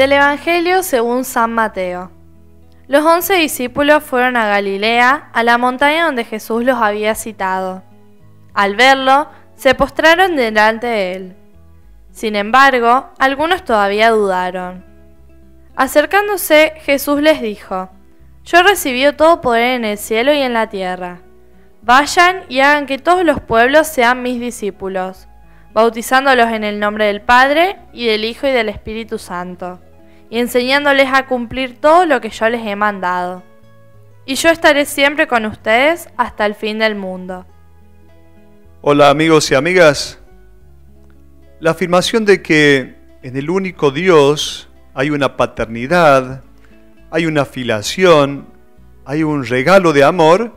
Del Evangelio según San Mateo. Los 11 discípulos fueron a Galilea, a la montaña donde Jesús los había citado. Al verlo, se postraron delante de él. Sin embargo, algunos todavía dudaron. Acercándose, Jesús les dijo: Yo he recibido todo poder en el cielo y en la tierra. Vayan y hagan que todos los pueblos sean mis discípulos, bautizándolos en el nombre del Padre, y del Hijo y del Espíritu Santo, y enseñándoles a cumplir todo lo que yo les he mandado. Y yo estaré siempre con ustedes hasta el fin del mundo. Hola amigos y amigas. La afirmación de que en el único Dios hay una paternidad, hay una filiación, hay un regalo de amor,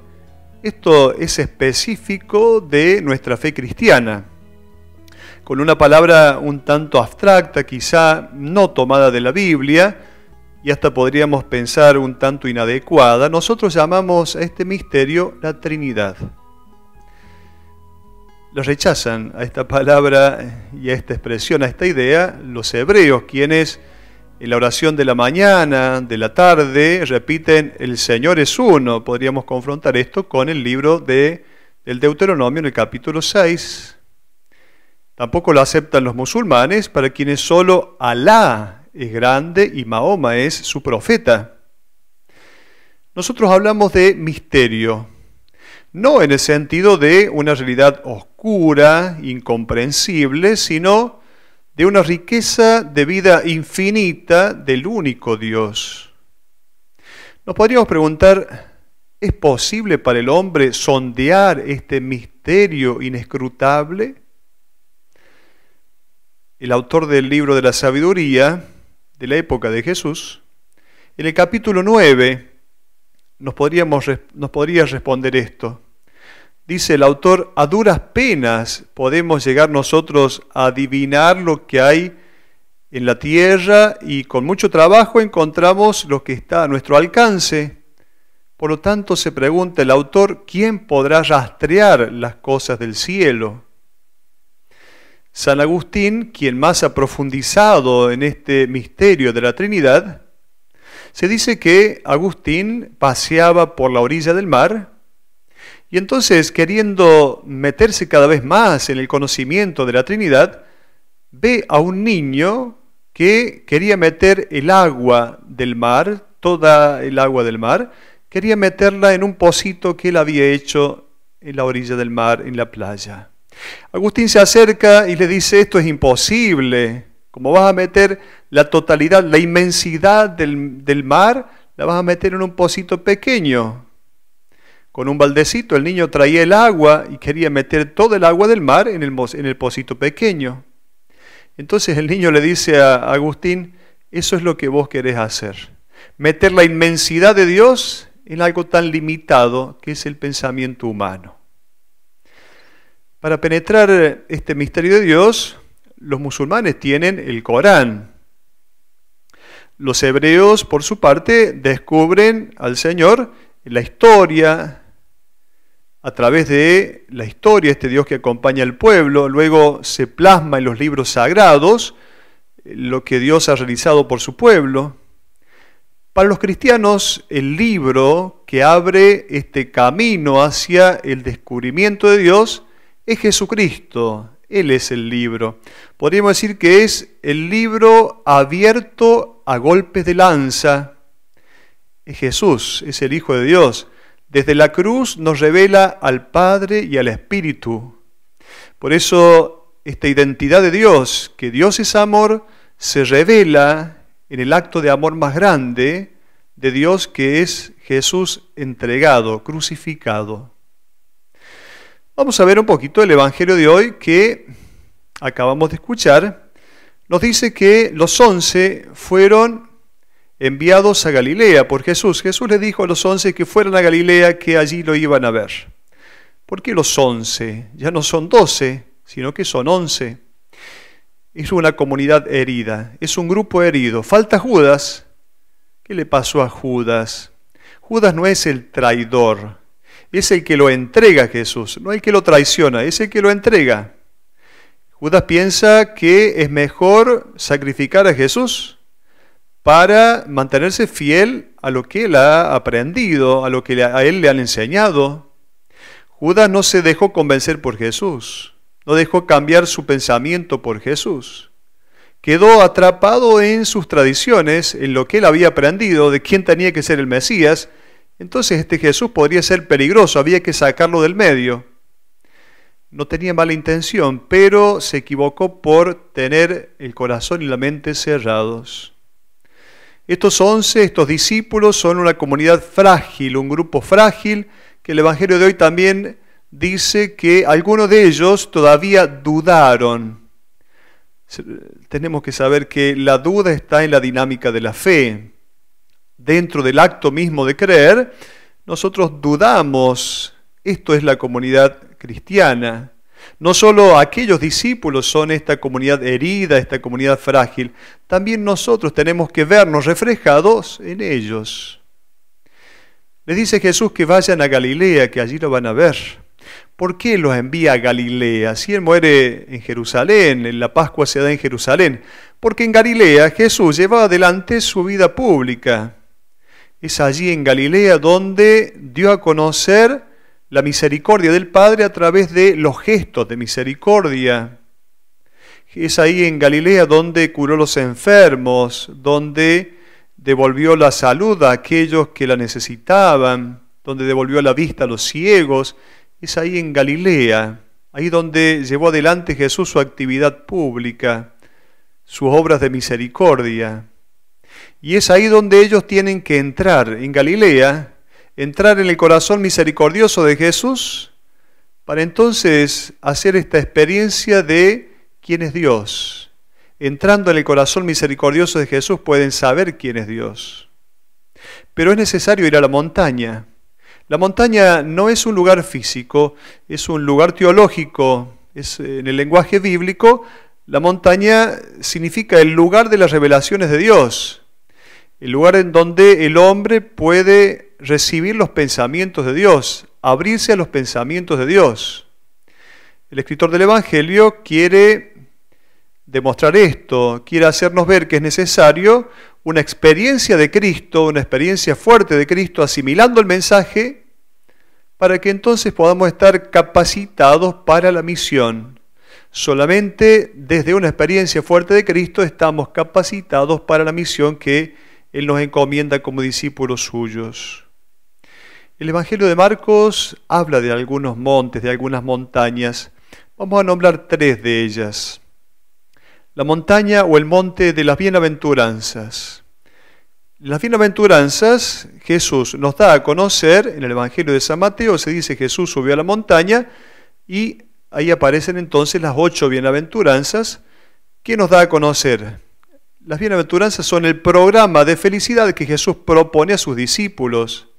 esto es específico de nuestra fe cristiana. Con una palabra un tanto abstracta, quizá no tomada de la Biblia, y hasta podríamos pensar un tanto inadecuada, nosotros llamamos a este misterio la Trinidad. Lo rechazan a esta palabra y a esta expresión, a esta idea, los hebreos, quienes en la oración de la mañana, de la tarde, repiten el Señor es uno. Podríamos confrontar esto con el libro del Deuteronomio en el capítulo 6. Tampoco lo aceptan los musulmanes, para quienes solo Alá es grande y Mahoma es su profeta. Nosotros hablamos de misterio, no en el sentido de una realidad oscura, incomprensible, sino de una riqueza de vida infinita del único Dios. Nos podríamos preguntar, ¿es posible para el hombre sondear este misterio inescrutable? El autor del libro de la sabiduría de la época de Jesús, en el capítulo 9, nos podría responder esto. Dice el autor: a duras penas podemos llegar nosotros a adivinar lo que hay en la tierra, y con mucho trabajo encontramos lo que está a nuestro alcance. Por lo tanto, se pregunta el autor, ¿quién podrá rastrear las cosas del cielo? San Agustín, quien más ha profundizado en este misterio de la Trinidad, se dice que Agustín paseaba por la orilla del mar y entonces, queriendo meterse cada vez más en el conocimiento de la Trinidad, ve a un niño que quería meter el agua del mar, toda el agua del mar, quería meterla en un pocito que él había hecho en la orilla del mar, en la playa. Agustín se acerca y le dice: esto es imposible. ¿Cómo vas a meter la totalidad, la inmensidad del mar, la vas a meter en un pocito pequeño? Con un baldecito el niño traía el agua y quería meter todo el agua del mar en el pocito pequeño. Entonces el niño le dice a Agustín: eso es lo que vos querés hacer, meter la inmensidad de Dios en algo tan limitado que es el pensamiento humano. Para penetrar este misterio de Dios, los musulmanes tienen el Corán. Los hebreos, por su parte, descubren al Señor en la historia, a través de la historia, este Dios que acompaña al pueblo. Luego se plasma en los libros sagrados lo que Dios ha realizado por su pueblo. Para los cristianos, el libro que abre este camino hacia el descubrimiento de Dios es Jesucristo. Él es el libro. Podríamos decir que es el libro abierto a golpes de lanza. Es Jesús, es el Hijo de Dios. Desde la cruz nos revela al Padre y al Espíritu. Por eso esta identidad de Dios, que Dios es amor, se revela en el acto de amor más grande de Dios, que es Jesús entregado, crucificado. Vamos a ver un poquito el Evangelio de hoy que acabamos de escuchar. Nos dice que los 11 fueron enviados a Galilea por Jesús. Jesús les dijo a los 11 que fueran a Galilea, que allí lo iban a ver. ¿Por qué los 11? Ya no son 12, sino que son 11. Es una comunidad herida, es un grupo herido. Falta Judas. ¿Qué le pasó a Judas? Judas no es el traidor. Es el que lo entrega a Jesús, no el que lo traiciona, es el que lo entrega. Judas piensa que es mejor sacrificar a Jesús para mantenerse fiel a lo que él ha aprendido, a lo que a él le han enseñado. Judas no se dejó convencer por Jesús, no dejó cambiar su pensamiento por Jesús. Quedó atrapado en sus tradiciones, en lo que él había aprendido, de quién tenía que ser el Mesías. Entonces este Jesús podría ser peligroso, había que sacarlo del medio. No tenía mala intención, pero se equivocó por tener el corazón y la mente cerrados. Estos 11, estos discípulos, son una comunidad frágil, un grupo frágil, que el Evangelio de hoy también dice que algunos de ellos todavía dudaron. Tenemos que saber que la duda está en la dinámica de la fe. Dentro del acto mismo de creer, nosotros dudamos. Esto es la comunidad cristiana. No solo aquellos discípulos son esta comunidad herida, esta comunidad frágil, también nosotros tenemos que vernos reflejados en ellos. Les dice Jesús que vayan a Galilea, que allí lo van a ver. ¿Por qué los envía a Galilea? Si él muere en Jerusalén, en la Pascua se da en Jerusalén. Porque en Galilea Jesús lleva adelante su vida pública. Es allí en Galilea donde dio a conocer la misericordia del Padre a través de los gestos de misericordia. Es ahí en Galilea donde curó los enfermos, donde devolvió la salud a aquellos que la necesitaban, donde devolvió la vista a los ciegos. Es ahí en Galilea, ahí donde llevó adelante Jesús su actividad pública, sus obras de misericordia. Y es ahí donde ellos tienen que entrar, en Galilea, entrar en el corazón misericordioso de Jesús, para entonces hacer esta experiencia de quién es Dios. Entrando en el corazón misericordioso de Jesús pueden saber quién es Dios. Pero es necesario ir a la montaña. La montaña no es un lugar físico, es un lugar teológico. En el lenguaje bíblico, la montaña significa el lugar de las revelaciones de Dios. El lugar en donde el hombre puede recibir los pensamientos de Dios, abrirse a los pensamientos de Dios. El escritor del Evangelio quiere demostrar esto, quiere hacernos ver que es necesario una experiencia de Cristo, una experiencia fuerte de Cristo, asimilando el mensaje, para que entonces podamos estar capacitados para la misión. Solamente desde una experiencia fuerte de Cristo estamos capacitados para la misión que Él nos encomienda como discípulos suyos. El Evangelio de Marcos habla de algunos montes, de algunas montañas. Vamos a nombrar 3 de ellas. La montaña o el monte de las bienaventuranzas. Las bienaventuranzas Jesús nos da a conocer en el Evangelio de San Mateo. Se dice Jesús subió a la montaña y ahí aparecen entonces las 8 bienaventuranzas que nos da a conocer. Las bienaventuranzas son el programa de felicidad que Jesús propone a sus discípulos.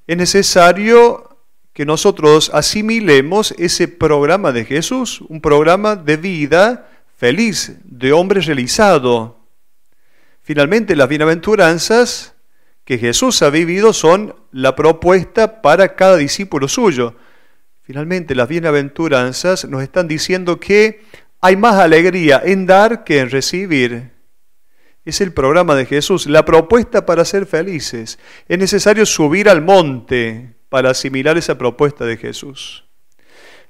Es necesario que nosotros asimilemos ese programa de Jesús, un programa de vida feliz, de hombre realizado. Finalmente, las bienaventuranzas que Jesús ha vivido son la propuesta para cada discípulo suyo. Finalmente, las bienaventuranzas nos están diciendo que hay más alegría en dar que en recibir. Es el programa de Jesús, la propuesta para ser felices. Es necesario subir al monte para asimilar esa propuesta de Jesús.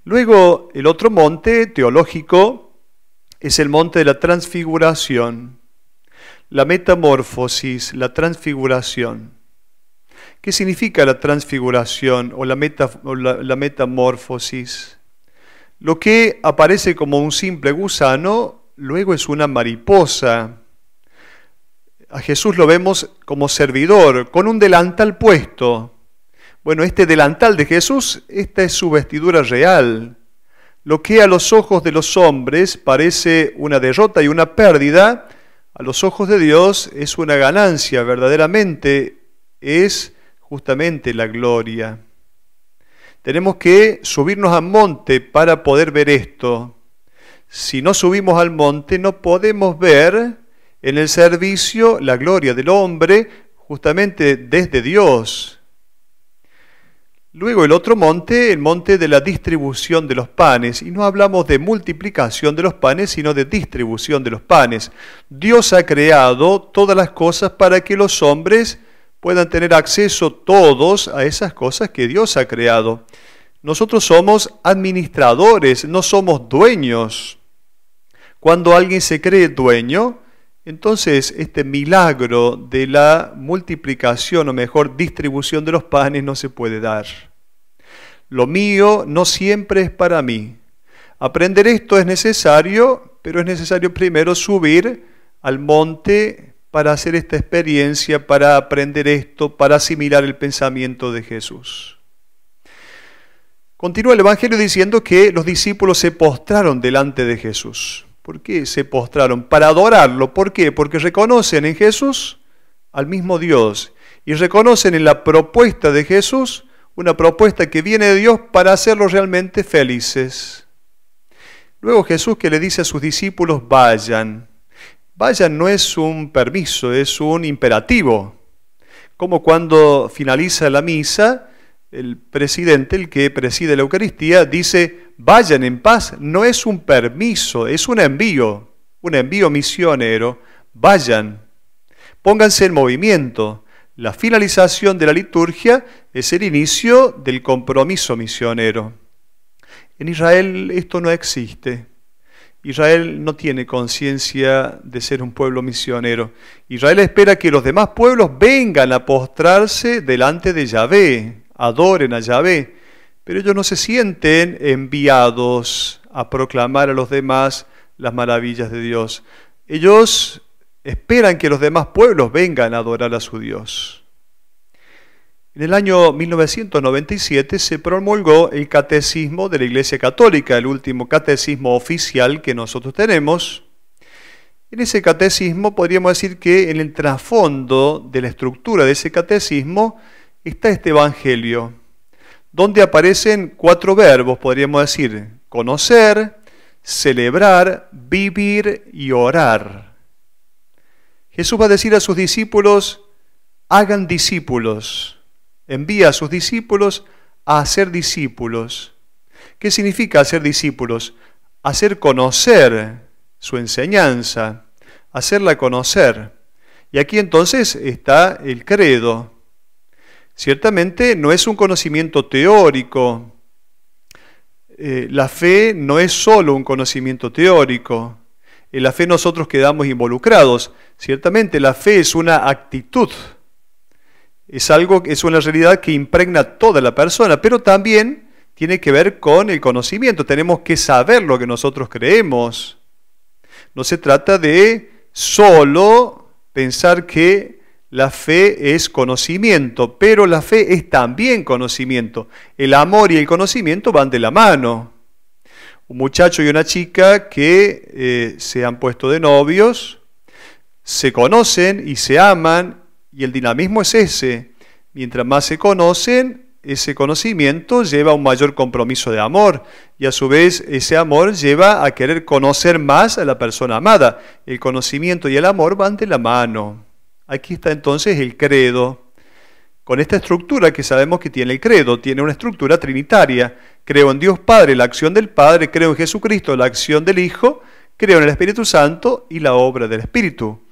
Luego, el otro monte teológico es el monte de la transfiguración, la metamorfosis, la transfiguración. ¿Qué significa la transfiguración o la metamorfosis? Lo que aparece como un simple gusano, luego es una mariposa. A Jesús lo vemos como servidor, con un delantal puesto. Bueno, este delantal de Jesús, esta es su vestidura real. Lo que a los ojos de los hombres parece una derrota y una pérdida, a los ojos de Dios es una ganancia, verdaderamente es justamente la gloria. Tenemos que subirnos al monte para poder ver esto. Si no subimos al monte, no podemos ver en el servicio la gloria del hombre, justamente desde Dios. Luego el otro monte, el monte de la distribución de los panes. Y no hablamos de multiplicación de los panes, sino de distribución de los panes. Dios ha creado todas las cosas para que los hombres puedan tener acceso todos a esas cosas que Dios ha creado. Nosotros somos administradores, no somos dueños. Cuando alguien se cree dueño, entonces este milagro de la multiplicación, o mejor, distribución de los panes no se puede dar. Lo mío no siempre es para mí. Aprender esto es necesario, pero es necesario primero subir al monte para hacer esta experiencia, para aprender esto, para asimilar el pensamiento de Jesús. Continúa el Evangelio diciendo que los discípulos se postraron delante de Jesús. ¿Por qué se postraron? Para adorarlo. ¿Por qué? Porque reconocen en Jesús al mismo Dios y reconocen en la propuesta de Jesús una propuesta que viene de Dios para hacerlos realmente felices. Luego Jesús que le dice a sus discípulos, vayan. Vayan no es un permiso, es un imperativo. Como cuando finaliza la misa, el presidente, el que preside la Eucaristía, dice, vayan en paz. No es un permiso, es un envío misionero. Vayan, pónganse en movimiento. La finalización de la liturgia es el inicio del compromiso misionero. En Israel esto no existe. Israel no tiene conciencia de ser un pueblo misionero. Israel espera que los demás pueblos vengan a postrarse delante de Yahvé, adoren a Yahvé, pero ellos no se sienten enviados a proclamar a los demás las maravillas de Dios. Ellos esperan que los demás pueblos vengan a adorar a su Dios. En el año 1997 se promulgó el Catecismo de la Iglesia Católica, el último catecismo oficial que nosotros tenemos. En ese catecismo podríamos decir que en el trasfondo de la estructura de ese catecismo está este Evangelio, donde aparecen 4 verbos, podríamos decir, conocer, celebrar, vivir y orar. Jesús va a decir a sus discípulos, hagan discípulos. Envía a sus discípulos a hacer discípulos. ¿Qué significa hacer discípulos? Hacer conocer su enseñanza, hacerla conocer. Y aquí entonces está el credo. Ciertamente no es un conocimiento teórico. La fe no es solo un conocimiento teórico. En la fe nosotros quedamos involucrados. Ciertamente la fe es una actitud. Es una realidad que impregna a toda la persona, pero también tiene que ver con el conocimiento. Tenemos que saber lo que nosotros creemos. No se trata de solo pensar que la fe es conocimiento, pero la fe es también conocimiento. El amor y el conocimiento van de la mano. Un muchacho y una chica que se han puesto de novios, se conocen y se aman, y el dinamismo es ese. Mientras más se conocen, ese conocimiento lleva a un mayor compromiso de amor. Y a su vez, ese amor lleva a querer conocer más a la persona amada. El conocimiento y el amor van de la mano. Aquí está entonces el credo. Con esta estructura que sabemos que tiene el credo, tiene una estructura trinitaria. Creo en Dios Padre, la acción del Padre. Creo en Jesucristo, la acción del Hijo. Creo en el Espíritu Santo y la obra del Espíritu.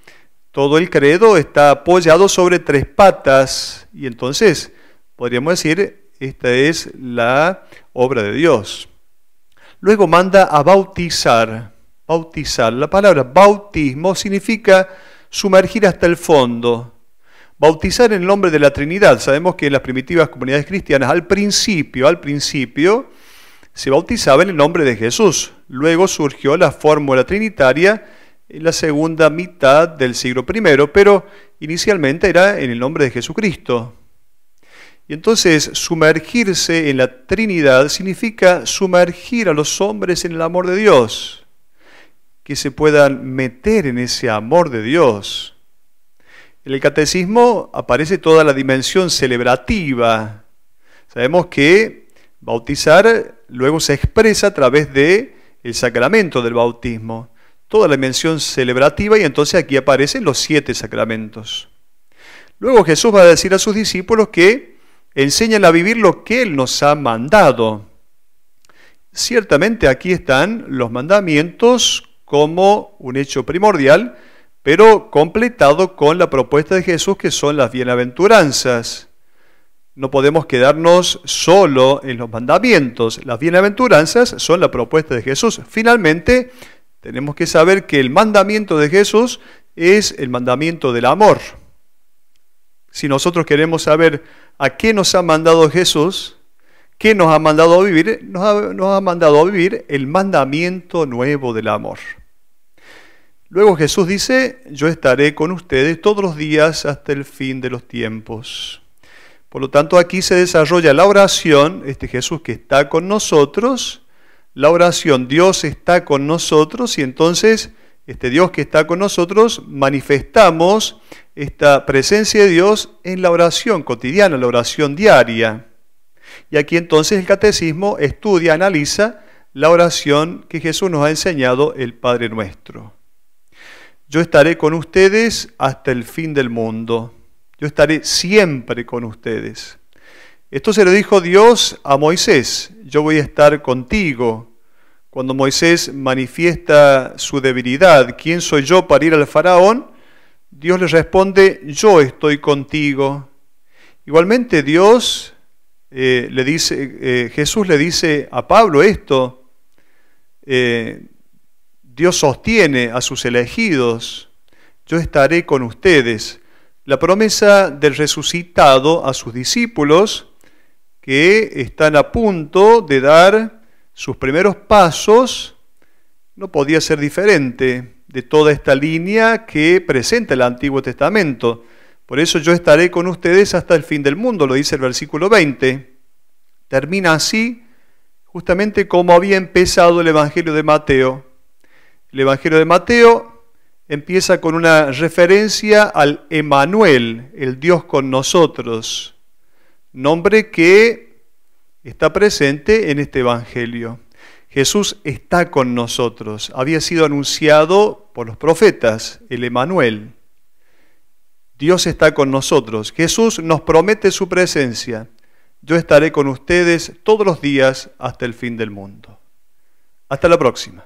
Todo el credo está apoyado sobre 3 patas y entonces podríamos decir, esta es la obra de Dios. Luego manda a bautizar. Bautizar. La palabra bautismo significa sumergir hasta el fondo. Bautizar en el nombre de la Trinidad. Sabemos que en las primitivas comunidades cristianas al principio se bautizaba en el nombre de Jesús. Luego surgió la fórmula trinitaria en la segunda mitad del siglo I, pero inicialmente era en el nombre de Jesucristo. Y entonces sumergirse en la Trinidad significa sumergir a los hombres en el amor de Dios, que se puedan meter en ese amor de Dios. En el catecismo aparece toda la dimensión celebrativa. Sabemos que bautizar luego se expresa a través del sacramento del bautismo. Toda la dimensión celebrativa y entonces aquí aparecen los 7 sacramentos. Luego Jesús va a decir a sus discípulos que enseñan a vivir lo que Él nos ha mandado. Ciertamente aquí están los mandamientos como un hecho primordial, pero completado con la propuesta de Jesús, que son las bienaventuranzas. No podemos quedarnos solo en los mandamientos. Las bienaventuranzas son la propuesta de Jesús. Finalmente, tenemos que saber que el mandamiento de Jesús es el mandamiento del amor. Si nosotros queremos saber a qué nos ha mandado Jesús, qué nos ha mandado a vivir, nos ha mandado a vivir el mandamiento nuevo del amor. Luego Jesús dice, yo estaré con ustedes todos los días hasta el fin de los tiempos. Por lo tanto, aquí se desarrolla la oración, este Jesús que está con nosotros, la oración, Dios está con nosotros, y entonces este Dios que está con nosotros manifestamos esta presencia de Dios en la oración cotidiana, la oración diaria. Y aquí entonces el catecismo estudia, analiza la oración que Jesús nos ha enseñado, el Padre Nuestro. Yo estaré con ustedes hasta el fin del mundo. Yo estaré siempre con ustedes. Esto se lo dijo Dios a Moisés. Yo voy a estar contigo. Cuando Moisés manifiesta su debilidad, ¿quién soy yo para ir al faraón? Dios le responde, yo estoy contigo. Igualmente Jesús le dice a Pablo esto. Dios sostiene a sus elegidos, yo estaré con ustedes. La promesa del resucitado a sus discípulos que están a punto de dar sus primeros pasos no podía ser diferente de toda esta línea que presenta el Antiguo Testamento. Por eso yo estaré con ustedes hasta el fin del mundo, lo dice el versículo 20. Termina así justamente como había empezado el Evangelio de Mateo. El Evangelio de Mateo empieza con una referencia al Emmanuel, el Dios con nosotros, nombre que está presente en este Evangelio. Jesús está con nosotros, había sido anunciado por los profetas, el Emmanuel. Dios está con nosotros, Jesús nos promete su presencia. Yo estaré con ustedes todos los días hasta el fin del mundo. Hasta la próxima.